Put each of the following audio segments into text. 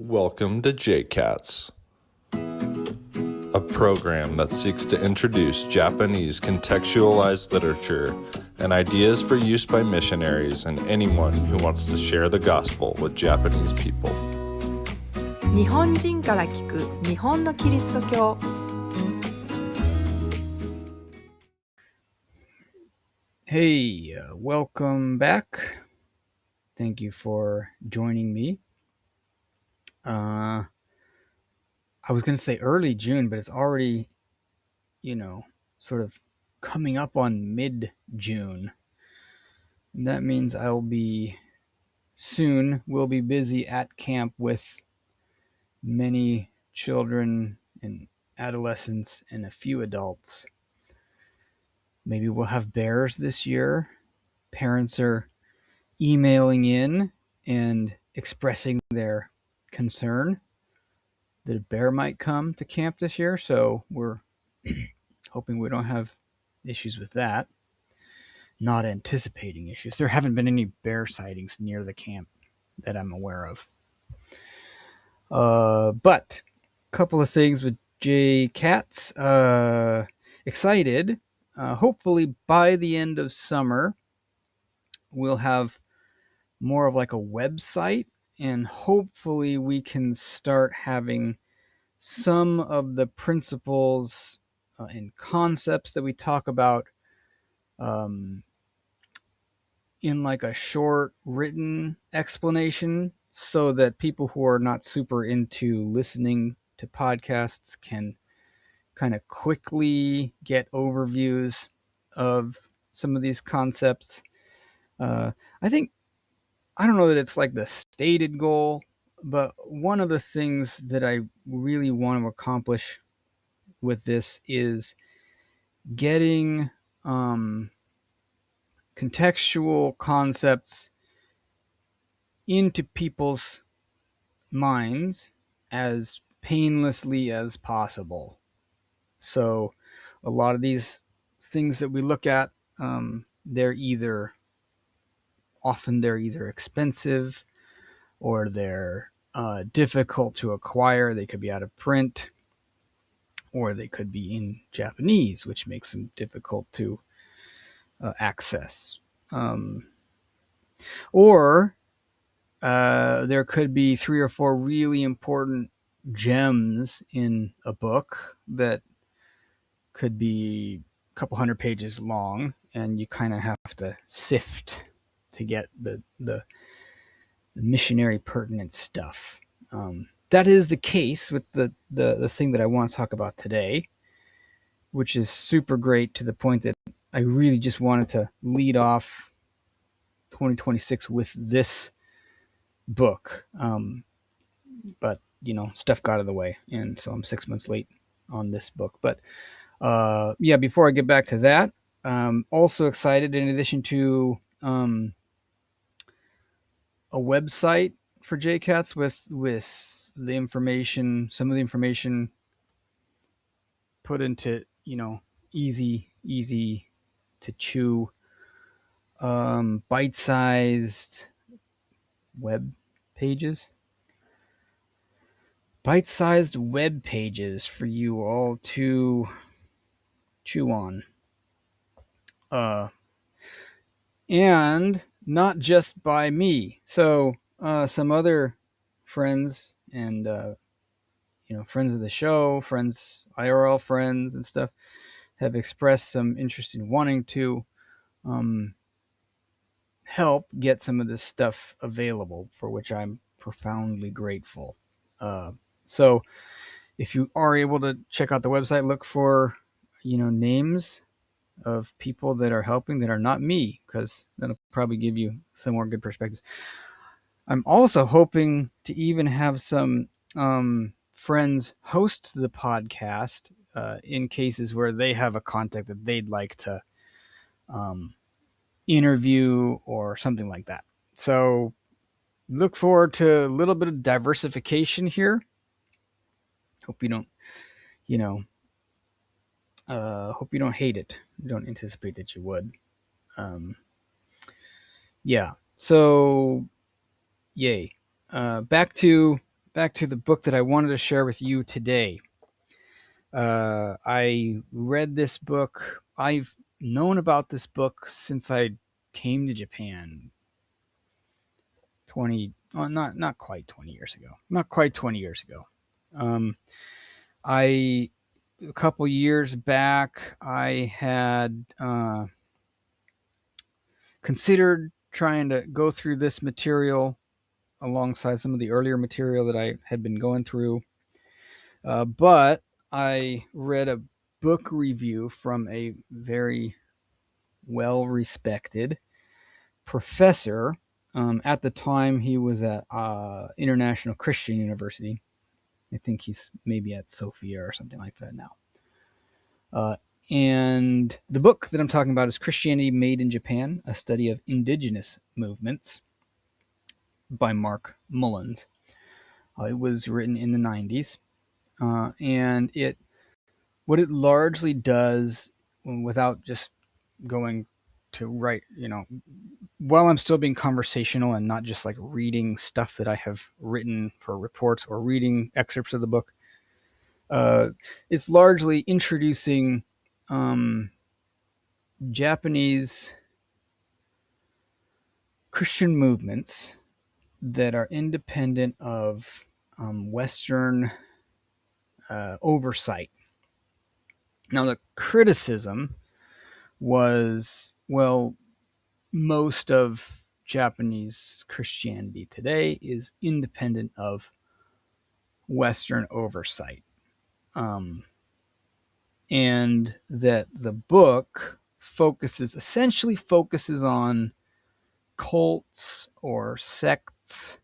Welcome to JCats, a program that seeks to introduce Japanese contextualized literature and ideas for use by missionaries and anyone who wants to share the gospel with Japanese people. 日本人から聞く日本のキリスト教。Hey, welcome back. Thank you for joining me. I was going to say early June, but it's already, sort of coming up on mid-June. And that means we'll be busy at camp with many children and adolescents and a few adults. Maybe we'll have bears this year. Parents are emailing in and expressing their concern that a bear might come to camp this year, so we're hoping we don't have issues with that. Not anticipating issues. There haven't been any bear sightings near the camp that I'm aware of. But a couple of things with JCats. Excited. Hopefully by the end of summer, we'll have more of like a website, and hopefully we can start having some of the principles and concepts that we talk about in like a short written explanation, so that people who are not super into listening to podcasts can kind of quickly get overviews of some of these concepts. I don't know that it's like the stated goal, but one of the things that I really want to accomplish with this is getting contextual concepts into people's minds as painlessly as possible. So a lot of these things that we look at, they're either expensive or they're difficult to acquire. They could be out of print, or they could be in Japanese, which makes them difficult to access. Or there could be 3 or 4 really important gems in a book that could be a couple hundred pages long, and you kind of have to sift to get the missionary pertinent stuff. That is the case with the thing that I want to talk about today, which is super great, to the point that I really just wanted to lead off 2026 with this book. But, stuff got out of the way, and so I'm 6 months late on this book. But before I get back to that, also excited, in addition to a website for JCats with the information, some of the information put into, easy to chew, bite-sized web pages. Bite-sized web pages for you all to chew on. And not just by me. So some other friends and friends of the show, friends, IRL friends and stuff, have expressed some interest in wanting to help get some of this stuff available, for which I'm profoundly grateful. So if you are able to check out the website, look for names of people that are helping that are not me, because that'll probably give you some more good perspectives. I'm also hoping to even have some friends host the podcast in cases where they have a contact that they'd like to interview or something like that. So look forward to a little bit of diversification here. Hope you don't, hope you don't hate it. Don't anticipate that you would. So yay. Back to back to the book that I wanted to share with you today. I read this book. I've known about this book since I came to Japan not quite 20 years ago. Not quite 20 years ago. A couple years back, I had considered trying to go through this material alongside some of the earlier material that I had been going through. But I read a book review from a very well-respected professor. At the time, he was at International Christian University. I think he's maybe at Sophia or something like that now. And the book that I'm talking about is Christianity Made in Japan, a study of indigenous movements by Mark Mullins. It was written in the 90s. And what it largely does, without just going to write, while I'm still being conversational and not just like reading stuff that I have written for reports or reading excerpts of the book, it's largely introducing Japanese Christian movements that are independent of Western oversight. Now, the criticism was, well, most of Japanese Christianity today is independent of Western oversight. And that the book essentially focuses on cults or sects,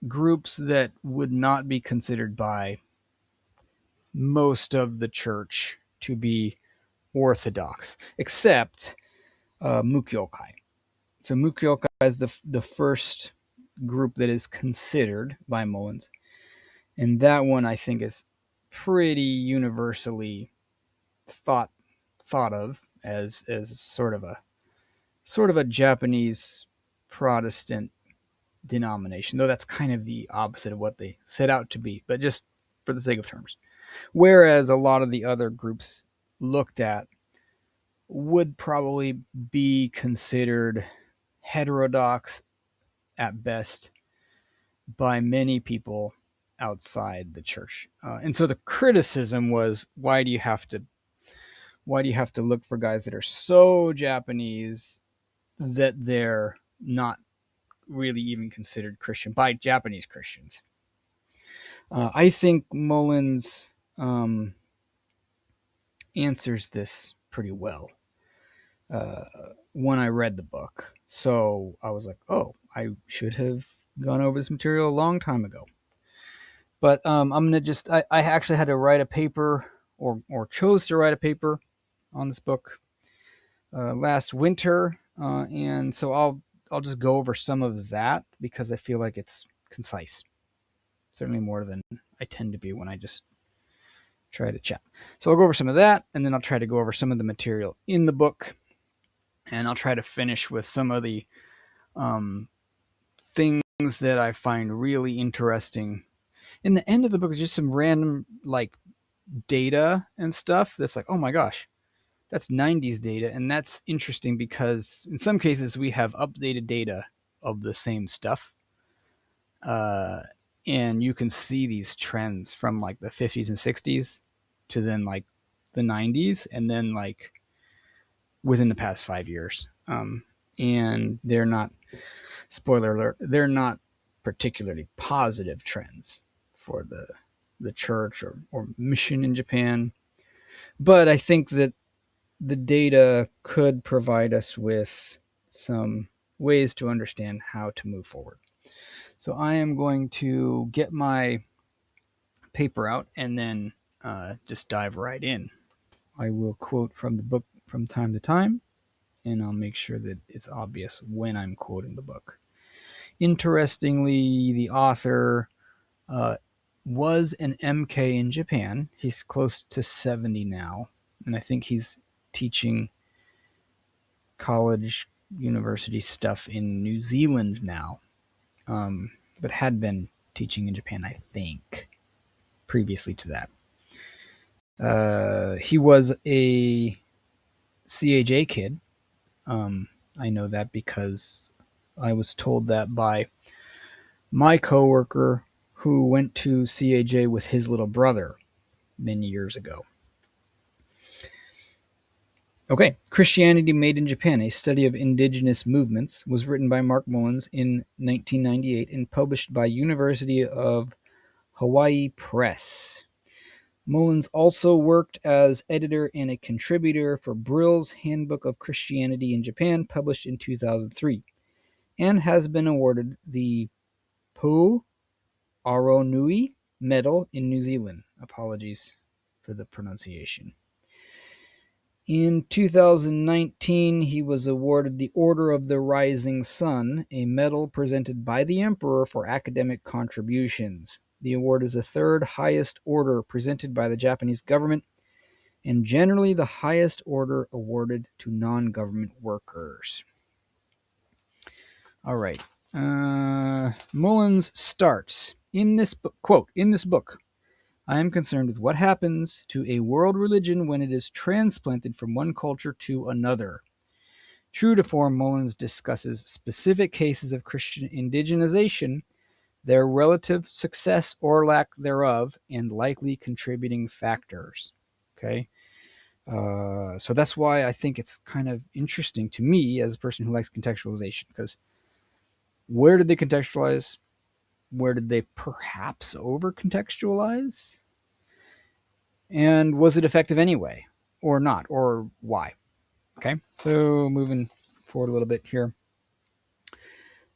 groups that would not be considered by most of the church to be orthodox, except Mukyokai. So Mukyokai is the first group that is considered by Mullins, and that one I think is pretty universally thought of as sort of a Japanese Protestant denomination, though that's kind of the opposite of what they set out to be, but just for the sake of terms. Whereas a lot of the other groups looked at would probably be considered heterodox at best by many people outside the church. And so the criticism was, why do you have to look for guys that are so Japanese that they're not really even considered Christian by Japanese Christians? I think Mullins answers this pretty well when I read the book. So I was like, oh, I should have gone over this material a long time ago. But I'm going to I actually had to write a paper or chose to write a paper on this book last winter. And so I'll just go over some of that because I feel like it's concise. Certainly more than I tend to be when I just try to chat. So I'll go over some of that, and then I'll try to go over some of the material in the book, and I'll try to finish with some of the things that I find really interesting. In the end of the book is just some random like data and stuff that's like, oh my gosh, that's 90s data. And that's interesting because in some cases we have updated data of the same stuff. And you can see these trends from like the 50s and 60s to then like the 90s and then like within the past 5 years. And they're not, spoiler alert, they're not particularly positive trends for the church or mission in Japan. But I think that the data could provide us with some ways to understand how to move forward. So I am going to get my paper out and then just dive right in. I will quote from the book from time to time, and I'll make sure that it's obvious when I'm quoting the book. Interestingly, the author was an MK in Japan. He's close to 70 now, and I think he's teaching college, university stuff in New Zealand now. but had been teaching in Japan, I think, previously to that. He was a CAJ kid. I know that because I was told that by my coworker who went to CAJ with his little brother many years ago. Okay, Christianity Made in Japan, a study of indigenous movements, was written by Mark Mullins in 1998 and published by University of Hawaii Press. Mullins also worked as editor and a contributor for Brill's Handbook of Christianity in Japan, published in 2003, and has been awarded the Pu Aronui Medal in New Zealand. Apologies for the pronunciation. In 2019, he was awarded the Order of the Rising Sun, a medal presented by the Emperor for academic contributions. The award is the third highest order presented by the Japanese government and generally the highest order awarded to non-government workers. All right. Mullins starts in this book, quote, "In this book, I am concerned with what happens to a world religion when it is transplanted from one culture to another." True to form, Mullins discusses specific cases of Christian indigenization, their relative success or lack thereof, and likely contributing factors. Okay. So that's why I think it's kind of interesting to me as a person who likes contextualization, because where did they contextualize? Where did they perhaps over contextualize? And was it effective anyway, or not, or why? Okay, so moving forward a little bit here.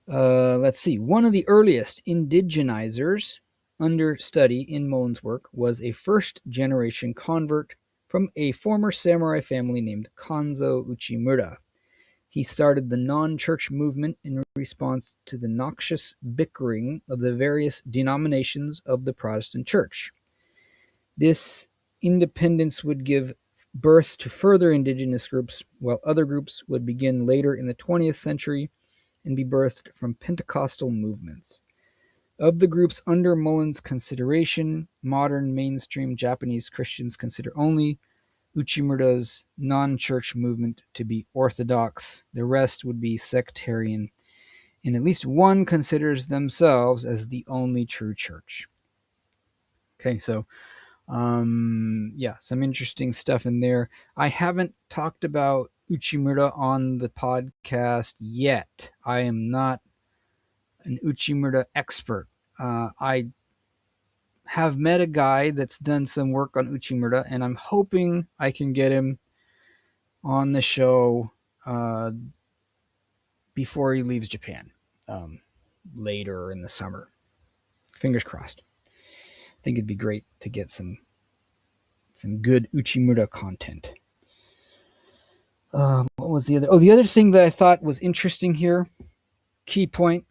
Let's see. One of the earliest indigenizers under study in Mullins' work was a first-generation convert from a former samurai family named Kanzo Uchimura. He started the non-church movement in response to the noxious bickering of the various denominations of the Protestant Church. This independence would give birth to further indigenous groups, while other groups would begin later in the 20th century and be birthed from Pentecostal movements. Of the groups under Mullins' consideration, modern mainstream Japanese Christians consider only Uchimura's non-church movement to be orthodox. The rest would be sectarian, and at least one considers themselves as the only true church. Okay, so some interesting stuff in there. I haven't talked about Uchimura on the podcast yet. I am not an Uchimura expert. I have met a guy that's done some work on Uchimura, and I'm hoping I can get him on the show before he leaves Japan later in the summer. Fingers crossed. I think it'd be great to get some good Uchimura content. What was the other? Oh, the other thing that I thought was interesting here, key point.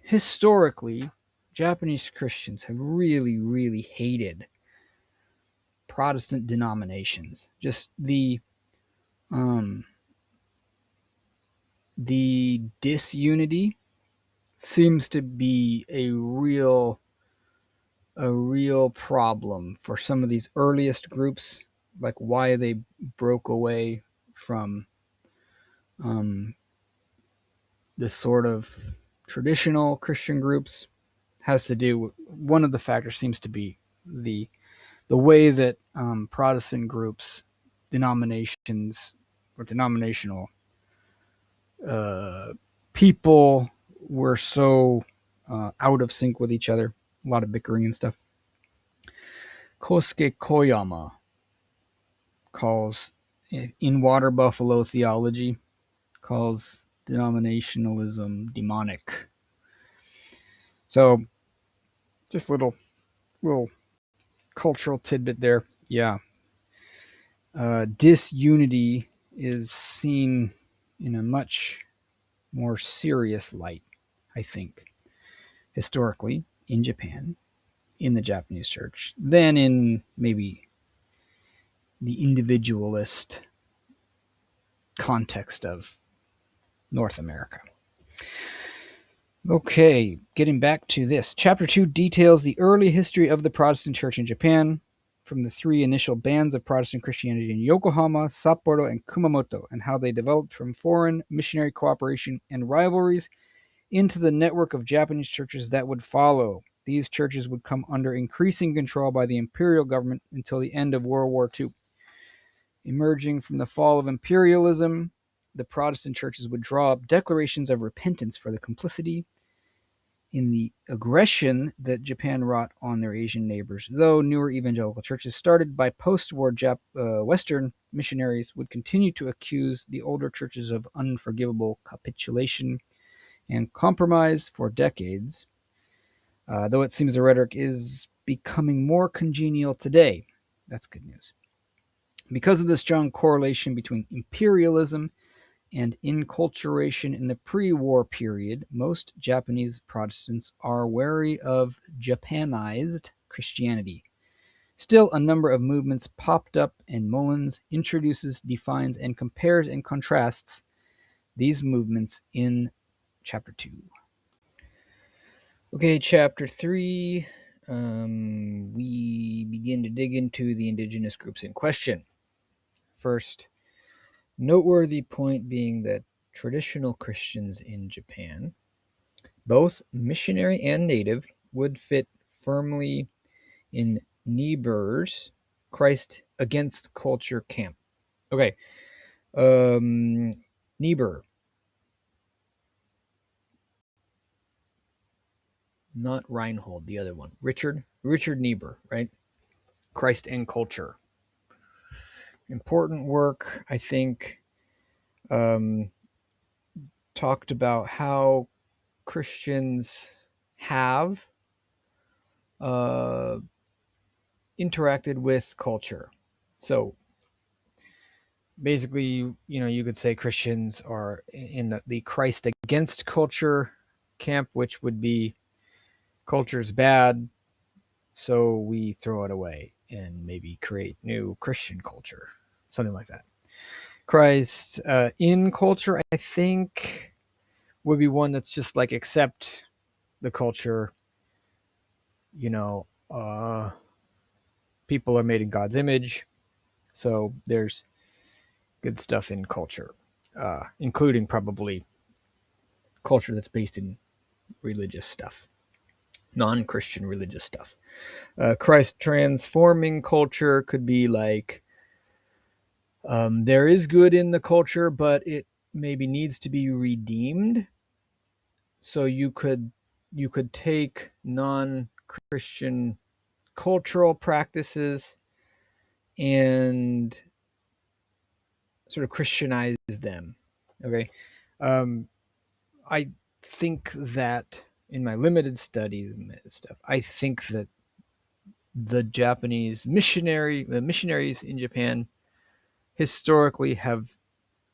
Historically, Japanese Christians have really, really hated Protestant denominations. Just the disunity seems to be a real problem for some of these earliest groups, like why they broke away from the sort of traditional Christian groups. Has to do with, one of the factors seems to be the way that Protestant groups, denominations, or denominational people were so out of sync with each other. A lot of bickering and stuff. Kosuke Koyama calls, in Water Buffalo Theology, calls denominationalism demonic. So, just little cultural tidbit there. Yeah. Disunity is seen in a much more serious light, I think, historically in Japan, in the Japanese church, than in maybe the individualist context of North America. Okay, getting back to this. Chapter 2 details the early history of the Protestant Church in Japan, from the three initial bands of Protestant Christianity in Yokohama, Sapporo, and Kumamoto, and how they developed from foreign missionary cooperation and rivalries into the network of Japanese churches that would follow. These churches would come under increasing control by the imperial government until the end of World War II. Emerging from the fall of imperialism, the Protestant churches would draw up declarations of repentance for the complicity in the aggression that Japan wrought on their Asian neighbors, though newer evangelical churches started by post-war Western missionaries would continue to accuse the older churches of unforgivable capitulation and compromise for decades, though it seems the rhetoric is becoming more congenial today. That's good news. Because of the strong correlation between imperialism and inculturation in the pre-war period, most Japanese Protestants are wary of Japanized Christianity. Still, a number of movements popped up, and Mullins introduces, defines, and compares and contrasts these movements in Chapter 2. Okay, Chapter 3, we begin to dig into the indigenous groups in question. First, noteworthy point being that traditional Christians in Japan, both missionary and native, would fit firmly in Niebuhr's Christ against culture camp. Okay, Niebuhr, not Reinhold, the other one. Richard Niebuhr, right? Christ and culture. Important work, I think. Talked about how Christians have interacted with culture. So basically, you could say Christians are in the Christ against culture camp, which would be culture's bad, so we throw it away and maybe create new Christian culture, something like that. Christ in culture, I think, would be one that's just like accept the culture. People are made in God's image, so there's good stuff in culture, including probably culture that's based in religious stuff, non-Christian religious stuff. Christ transforming culture could be like, there is good in the culture, but it maybe needs to be redeemed. So you could take non-Christian cultural practices and sort of Christianize them. Okay. I think that in my limited studies and stuff, I think that the missionaries in Japan historically have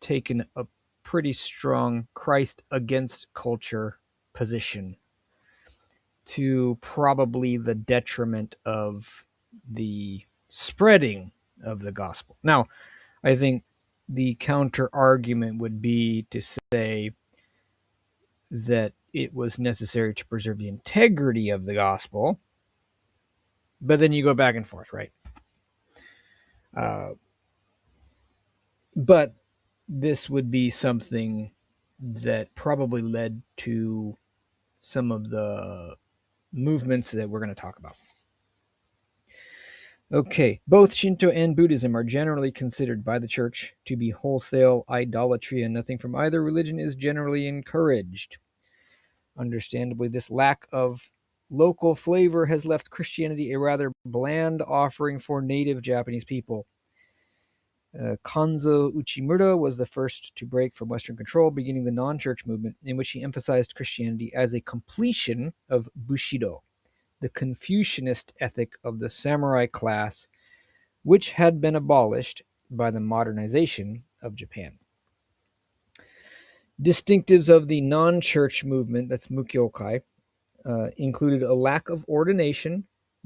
taken a pretty strong Christ against culture position, to probably the detriment of the spreading of the gospel. Now, I think the counter argument would be to say that it was necessary to preserve the integrity of the gospel, but then you go back and forth, right? But this would be something that probably led to some of the movements that we're going to talk about. Okay, both Shinto and Buddhism are generally considered by the church to be wholesale idolatry, and nothing from either religion is generally encouraged. Understandably, this lack of local flavor has left Christianity a rather bland offering for native Japanese people. Kanzo Uchimura was the first to break from Western control, beginning the non-church movement, in which he emphasized Christianity as a completion of Bushido, the Confucianist ethic of the samurai class, which had been abolished by the modernization of Japan. Distinctives of the non-church movement, that's Mukyokai, included a lack of ordination,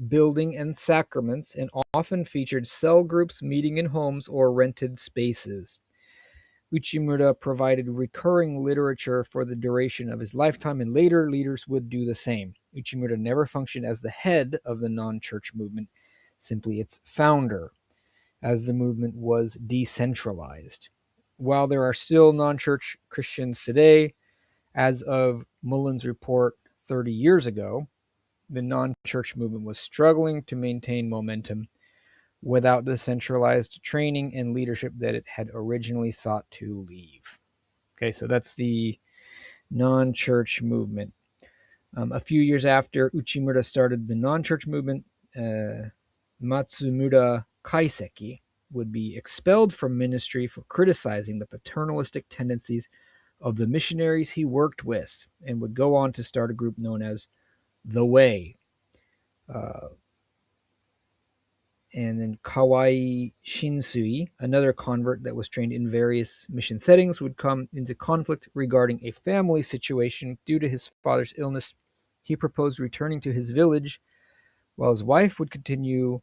building, and sacraments, and often featured cell groups meeting in homes or rented spaces. Uchimura provided recurring literature for the duration of his lifetime, and later leaders would do the same. Uchimura never functioned as the head of the non-church movement, simply its founder, as the movement was decentralized. While there are still non-church Christians today, as of Mullins' report 30 years ago, the non-church movement was struggling to maintain momentum without the centralized training and leadership that it had originally sought to leave. Okay, so that's the non-church movement. A few years after Uchimura started the non-church movement, Matsumura Kaiseki would be expelled from ministry for criticizing the paternalistic tendencies of the missionaries he worked with, and would go on to start a group known as The Way. And then Kawai Shinsui, another convert that was trained in various mission settings, would come into conflict regarding a family situation due to his father's illness. He proposed returning to his village while his wife would continue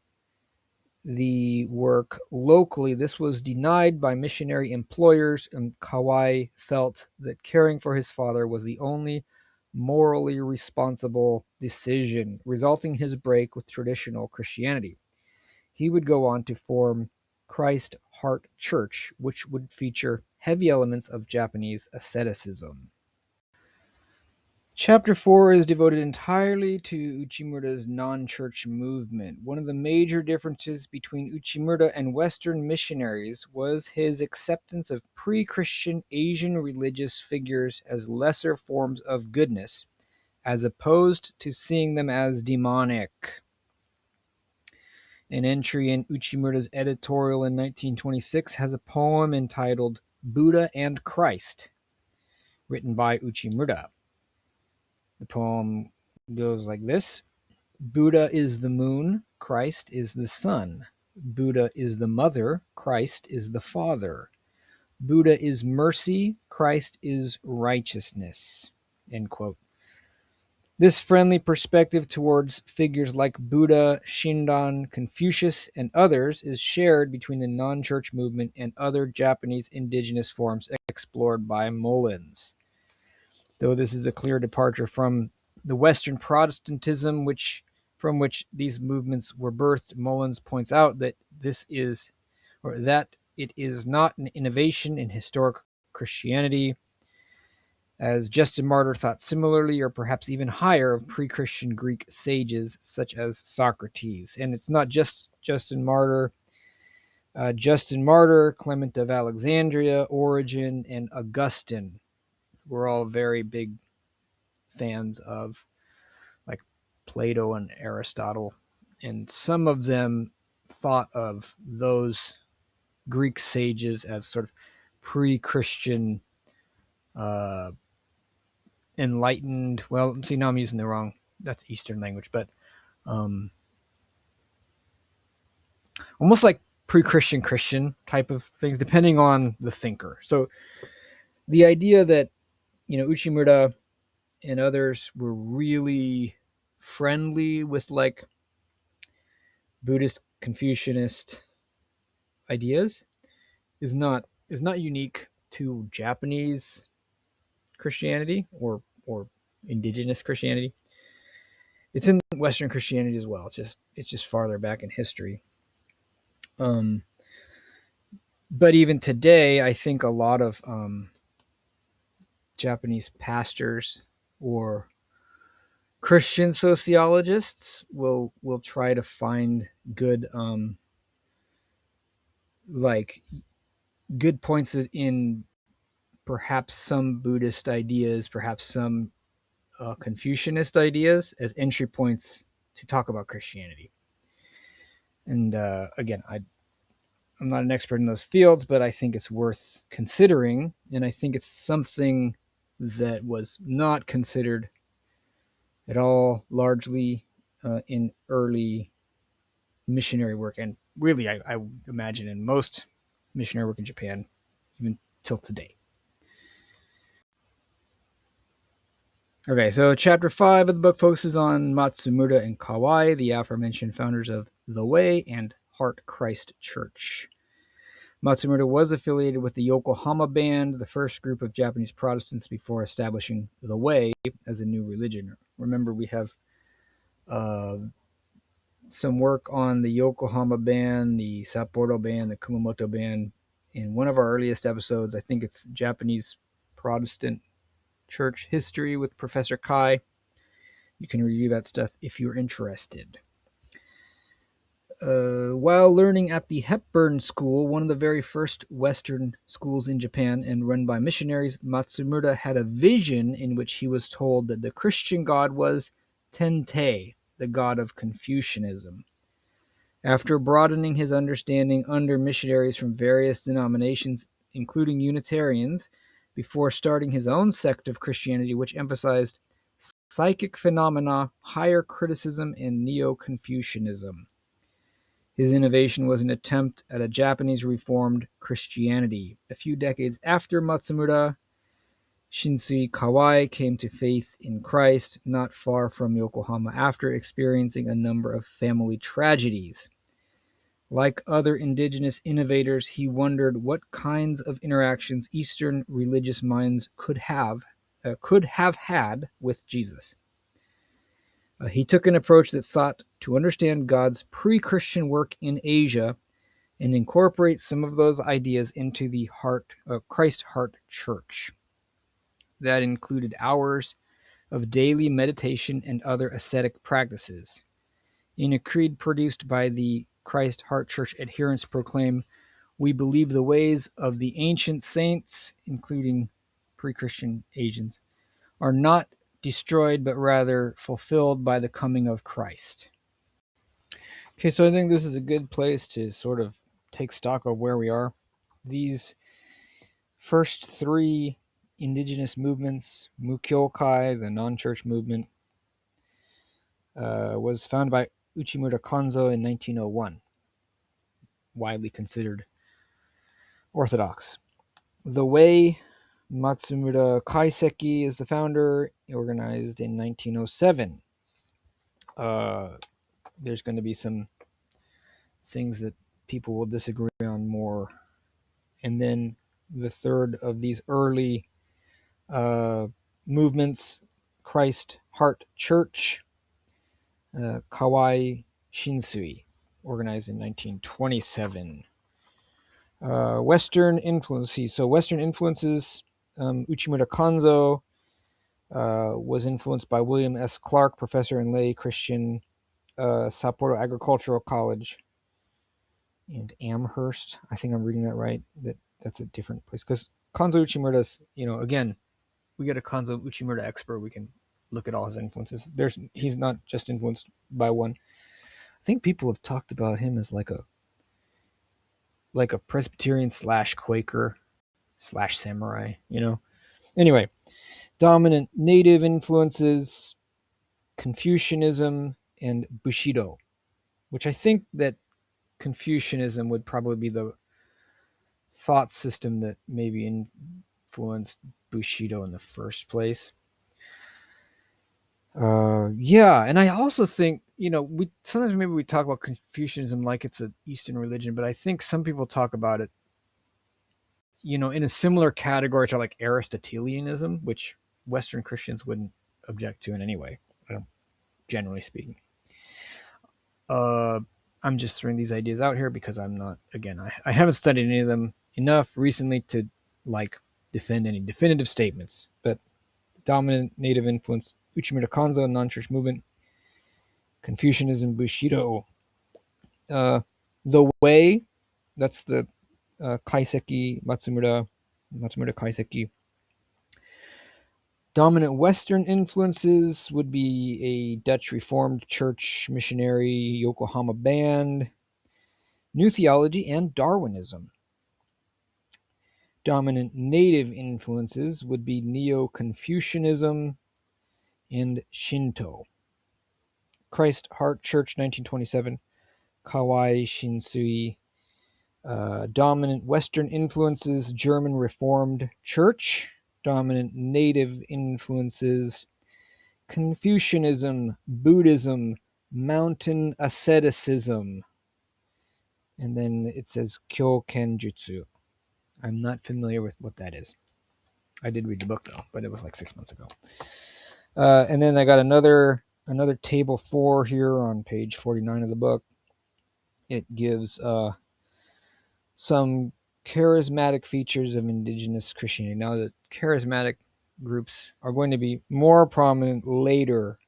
the work locally. This was denied by missionary employers, and Kawai felt that caring for his father was the only morally responsible decision, resulting in his break with traditional Christianity. He would go on to form Christ Heart Church, which would feature heavy elements of Japanese asceticism. Chapter 4 is devoted entirely to Uchimura's non-church movement. One of the major differences between Uchimura and Western missionaries was his acceptance of pre-Christian Asian religious figures as lesser forms of goodness, as opposed to seeing them as demonic. An entry in Uchimura's editorial in 1926 has a poem entitled Buddha and Christ, written by Uchimura. The poem goes like this: Buddha is the moon, Christ is the sun. Buddha is the mother, Christ is the father. Buddha is mercy, Christ is righteousness. End quote. This friendly perspective towards figures like Buddha, Shinran, Confucius, and others is shared between the non-church movement and other Japanese indigenous forms explored by Mullins. Though this is a clear departure from the Western Protestantism from which these movements were birthed, Mullins points out that it is not an innovation in historic Christianity, as Justin Martyr thought similarly, or perhaps even higher, of pre-Christian Greek sages such as Socrates. And it's not just Justin Martyr. Clement of Alexandria, Origen, and Augustine were all very big fans of like Plato and Aristotle. And some of them thought of those Greek sages as sort of pre-Christian enlightened, well, see, now I'm using the wrong, that's Eastern language, but almost like pre-Christian Christian type of things, depending on the thinker. So the idea that, Uchimura and others were really friendly with like Buddhist Confucianist ideas is not unique to Japanese Christianity or indigenous Christianity. It's in Western Christianity as well. It's just farther back in history. But even today, I think a lot of Japanese pastors or Christian sociologists will try to find good good points in perhaps some Buddhist ideas, perhaps some Confucianist ideas as entry points to talk about Christianity. And again, I'm not an expert in those fields, but I think it's worth considering, and I think it's something that was not considered at all largely in early missionary work, and really I imagine in most missionary work in Japan, even till today. Okay, so chapter 5 of the book focuses on Matsumura and Kawai, the aforementioned founders of The Way and Heart Christ Church. Matsumura was affiliated with the Yokohama Band, the first group of Japanese Protestants before establishing the Way as a new religion. Remember, we have some work on the Yokohama Band, the Sapporo Band, the Kumamoto Band in one of our earliest episodes. I think it's Japanese Protestant Church History with Professor Kai. You can review that stuff if you're interested. While learning at the Hepburn School, one of the very first Western schools in Japan and run by missionaries, Matsumura had a vision in which he was told that the Christian god was Tente, the god of Confucianism. After broadening his understanding under missionaries from various denominations, including Unitarians, before starting his own sect of Christianity, which emphasized psychic phenomena, higher criticism, and Neo-Confucianism. His innovation was an attempt at a Japanese Reformed Christianity. A few decades after Matsumura, Shinsui Kawai came to faith in Christ not far from Yokohama after experiencing a number of family tragedies. Like other indigenous innovators, he wondered what kinds of interactions Eastern religious minds could have had with Jesus. He took an approach that sought to understand God's pre-Christian work in Asia and incorporate some of those ideas into the Christ Heart Church. That included hours of daily meditation and other ascetic practices. In a creed produced by the Christ Heart Church, adherents proclaim, "We believe the ways of the ancient saints," including pre-Christian Asians, "are not destroyed, but rather fulfilled by the coming of Christ." Okay, so I think this is a good place to sort of take stock of where we are. These first three indigenous movements, Mukyokai, the non-church movement, was founded by Uchimura Kanzo in 1901, widely considered orthodox. The Way, Matsumura Kaiseki is the founder, organized in 1907. There's going to be some things that people will disagree on more. And then the third of these early movements, Christ Heart Church, Kawai Shinsui, organized in 1927. Western influences. So Western influences, Uchimura Kanzo was influenced by William S. Clark, professor and lay Christian, Sapporo Agricultural College, and Amherst. I think I'm reading that right. That's a different place. Because Kanzo Uchimura's, again, we get a Kanzo Uchimura expert. We can look at all his influences. He's not just influenced by one. I think people have talked about him as like a Presbyterian / Quaker / samurai, Anyway, dominant native influences, Confucianism, and Bushido, which I think that Confucianism would probably be the thought system that maybe influenced Bushido in the first place. And I also think, we sometimes maybe we talk about Confucianism like it's an Eastern religion, but I think some people talk about it, in a similar category to like Aristotelianism, which Western Christians wouldn't object to in any way, generally speaking. I'm just throwing these ideas out here because I'm not, again, I haven't studied any of them enough recently to defend any definitive statements, but dominant native influence, Uchimura Kanzo, non-church movement, Confucianism, Bushido. The Way, that's the Kaiseki, Matsumura Kaiseki. Dominant Western influences would be a Dutch Reformed Church missionary, Yokohama Band, New Theology, and Darwinism. Dominant native influences would be Neo-Confucianism and Shinto. Christ Heart Church, 1927, Kawai Shinsui. Dominant Western influences, German Reformed Church. Dominant native influences, Confucianism, Buddhism, mountain asceticism. And then it says Kyoken Jutsu. I'm not familiar with what that is. I did read the book though, but it was like 6 months ago. And then I got another table 4 here on page 49 of the book. It gives some charismatic features of indigenous Christianity. Now, the charismatic groups are going to be more prominent later.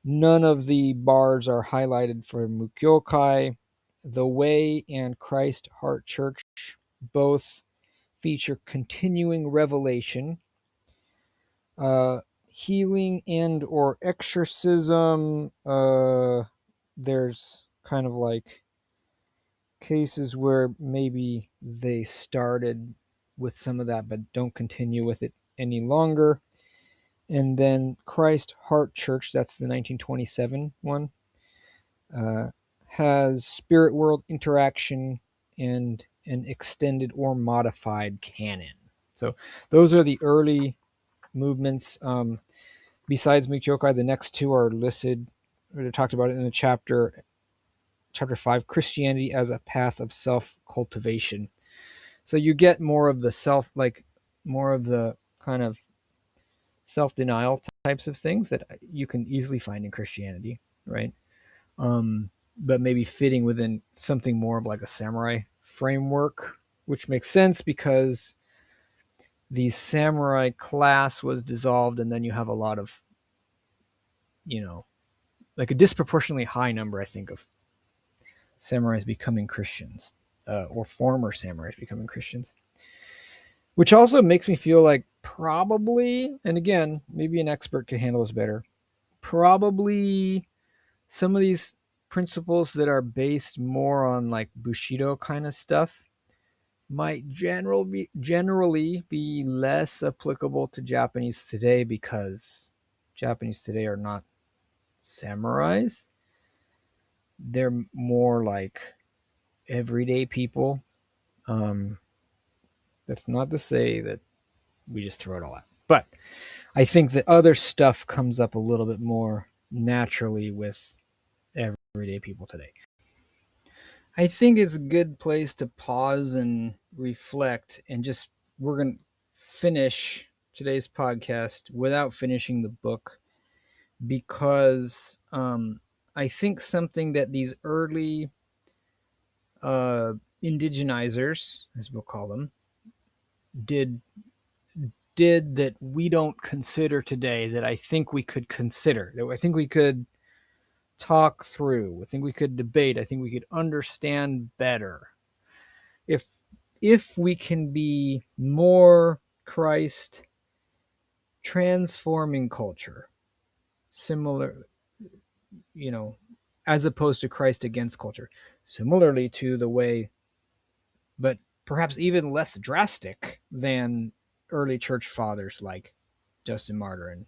None of the bars are highlighted for Mukyokai. The Way and Christ Heart Church both feature continuing revelation, healing and or exorcism. There's kind of like cases where maybe they started with some of that but don't continue with it any longer. And then Christ Heart Church, that's the 1927 one, has spirit world interaction and an extended or modified canon. So those are the early movements. Besides Mukyokai, the next two are listed, or they talked about it in the chapter 5, Christianity as a Path of Self-Cultivation. So you get more of the more of the kind of self-denial types of things that you can easily find in Christianity, right? But maybe fitting within something more of like a samurai framework, which makes sense because the samurai class was dissolved, and then you have a lot of, like a disproportionately high number, I think, of samurais becoming Christians, or former samurais becoming Christians, which also makes me feel like probably, and again, maybe an expert could handle this better, probably some of these principles that are based more on like Bushido kind of stuff might generally be less applicable to Japanese today, because Japanese today are not samurais. They're more like everyday people. That's not to say that we just throw it all out, but I think that other stuff comes up a little bit more naturally with everyday people today. I think it's a good place to pause and reflect, and just, we're going to finish today's podcast without finishing the book, because I think something that these early indigenizers, as we'll call them, did that we don't consider today, that I think we could consider, that I think we could talk through, I think we could debate, I think we could understand better if we can be more Christ transforming culture, similar, as opposed to Christ against culture, similarly to the way, but perhaps even less drastic than early church fathers like Justin Martyr and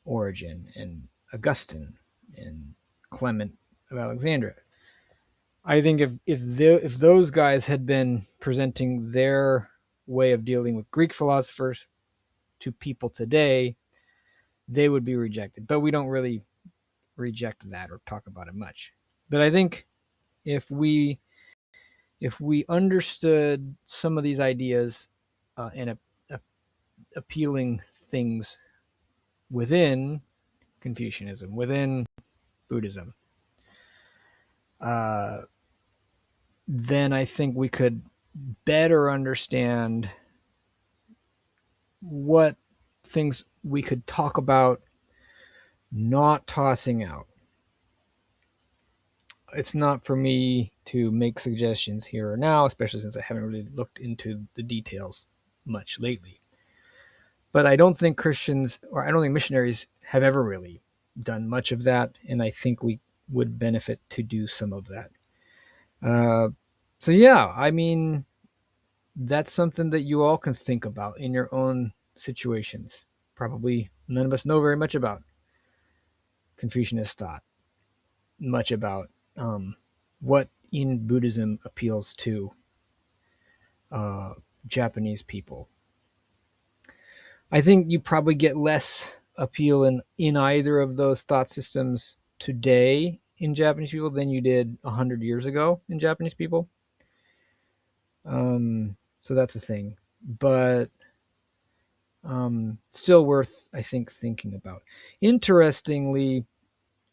Origen and Augustine and Clement of Alexandria. I think if those guys had been presenting their way of dealing with Greek philosophers to people today, they would be rejected. But we don't really reject that or talk about it much. But I think if we understood some of these ideas and appealing things within Confucianism, within Buddhism, then I think we could better understand what things we could talk about not tossing out. It's not for me to make suggestions here or now, especially since I haven't really looked into the details much lately. But I don't think Christians, or I don't think missionaries, have ever really done much of that, and I think we would benefit to do some of that. So yeah, I mean, that's something that you all can think about in your own situations. Probably none of us know very much about Confucianist thought, much about what in Buddhism appeals to Japanese people. I think you probably get less appeal in either of those thought systems today in Japanese people than you did 100 years ago in Japanese people. So that's a thing, but still worth, I think, thinking about. Interestingly,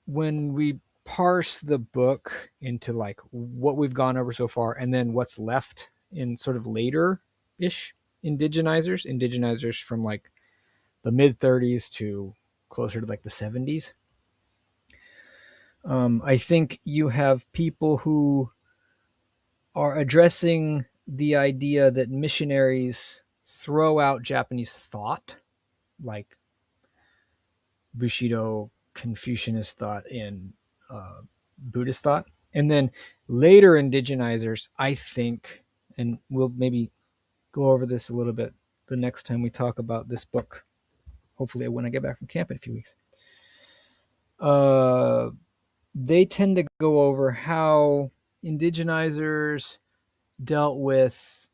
when we parse the book into like what we've gone over so far and then what's left in sort of later-ish indigenizers from like the mid 30s to closer to like the 70s, I think you have people who are addressing the idea that missionaries throw out Japanese thought, like Bushido, Confucianist thought, and Buddhist thought. And then later indigenizers, I think, and we'll maybe go over this a little bit the next time we talk about this book, hopefully when I get back from camp in a few weeks. They tend to go over how indigenizers dealt with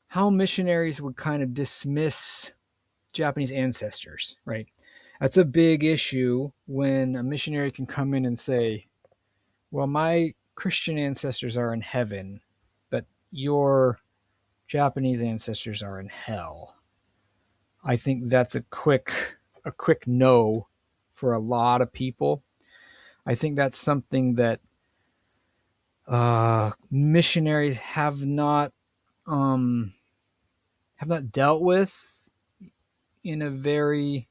how missionaries would kind of dismiss Japanese ancestors, right? That's a big issue when a missionary can come in and say, well, my Christian ancestors are in heaven, but your Japanese ancestors are in hell. I think that's a quick no for a lot of people. I think that's something that missionaries have not dealt with in a very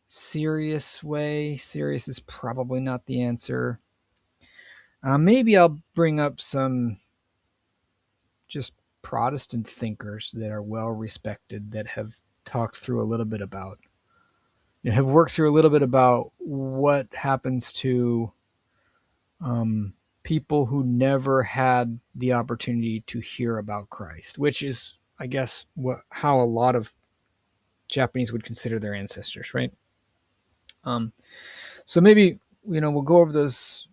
serious way. Serious is probably not the answer. Maybe I'll bring up some just Protestant thinkers that are well respected that have talked through a little bit about, have worked through a little bit about what happens to people who never had the opportunity to hear about Christ, which is, I guess, how a lot of Japanese would consider their ancestors, right? So maybe we'll go over those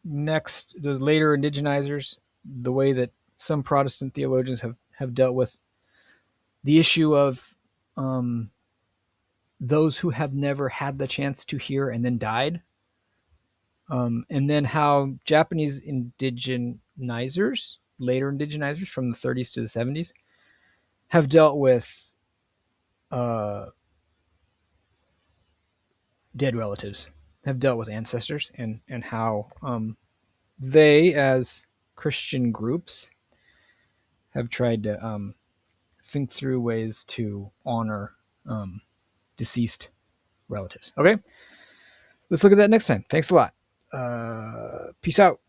later indigenizers, the way that some Protestant theologians have dealt with the issue of those who have never had the chance to hear and then died, and then how Japanese indigenizers, later indigenizers from the 30s to the 70s, have dealt with dead relatives, have dealt with ancestors, and how they, as Christian groups, have tried to think through ways to honor deceased relatives. Okay, let's look at that next time. Thanks a lot. Peace out.